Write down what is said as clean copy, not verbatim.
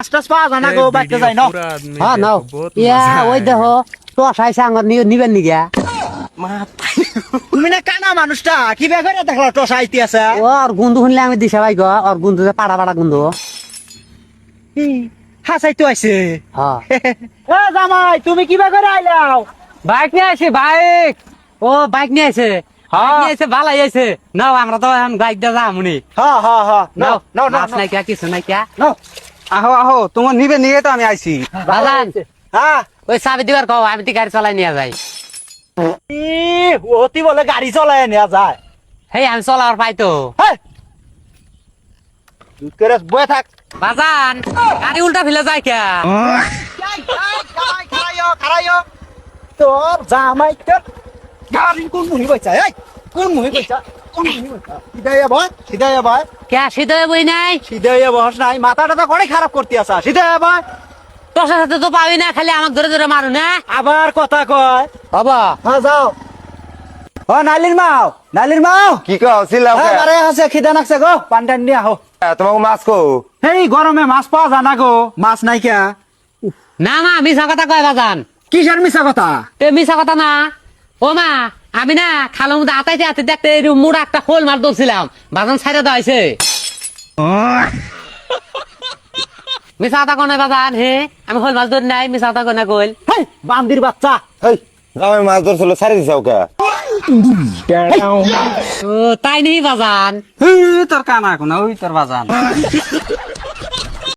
মাছটাছ পাওয়া যায় না গো, বাইতে যাই না। হ্যাঁ নাও ইয়া ওই দেখো টসাই সাঙ্গর নিবেন নি গিয়া তুমি না কানা মানুষটা কি বেঘরে দেখলা টসা আইতে আছে। ওর গুন্দু শুনলে আমি দিশা ভাই গো ওর গুন্দু যে পাড়া পাড়া গুন্দু হাসাইতে আইছে। হ্যাঁ এ জামাই তুমি কি বেঘরে আইলাও? বাইক নিয়ে আসে বাইক ও বাইক নিয়ে আসে নিয়ে আসে ভালাই আইছে নাও আমরা তো এখন বাইক দিয়ে যামুনি হ্যাঁ হ্যাঁ হ্যাঁ নাও নাও নাও মাছ নাই কিয়া কিছু নাই কিয়া নাও। আহো আহো তোমার নিবে নিয়ে তো আমি আইছি। বাজান হ্যাঁ ওই চাবি দিবার কও আমি তো গাড়ি চালাই নিয়ে যাই অতি বলে গাড়ি চলায় নেওয়া যায়। হেই আমি চলার পাইতো হেই, তুই করে বয়ে থাক। বাজান গাড়ি উল্টা ফেলে যায় কিয়া খারাইও তোর জামাই তোর গাড়ি কোন মুহি বইছা? এই কোন মুহি বইছা? কোন মুহি বইছা? সিধাইয়া বয়, সিধাইয়া বয়, কিয়া সিধে বই নাই সিধাইয়া বস নাই। মাথাটা তো করে খারাপ করতে আসা। সিধাইয়া বয়। তোর সাথে তো পাবি না খালি আমাকে ধরে ধরে মারু না আবার কথা কয়। বাবা হ্যাঁ যাও। ও নালির মাও, নালির মাও, কি কছিলাম হ্যাঁ বারে আছে, খিদা নাকছে গো, পান্ডান নিয়ে আহো। তোমাকে মাছ কো হেই গরমে মাছ পাওয়া যায় না গো, মাছ নাই কে। না মা মিছা কথা কয় বাজান কিসের মিছা কথা? তে মিছা কথা না ও মা আমি না খালো মধ্যে আতাইতে আতে দেখতে মুড়া একটা খোল মার ধরছিলাম বাজান ছাইড়া দেওয়াইছে মিছা কথা কোনে বাজান হে আমি খোল মাছ ধরি নাই মিছা কথা কোনে কইল হেই বান্দির বাচ্চা। হেই আমি মাছ ধরছিল সারি দিছাও কে ও তাই নেই বাজান তোর কানা কোনা ওই তোর বাজান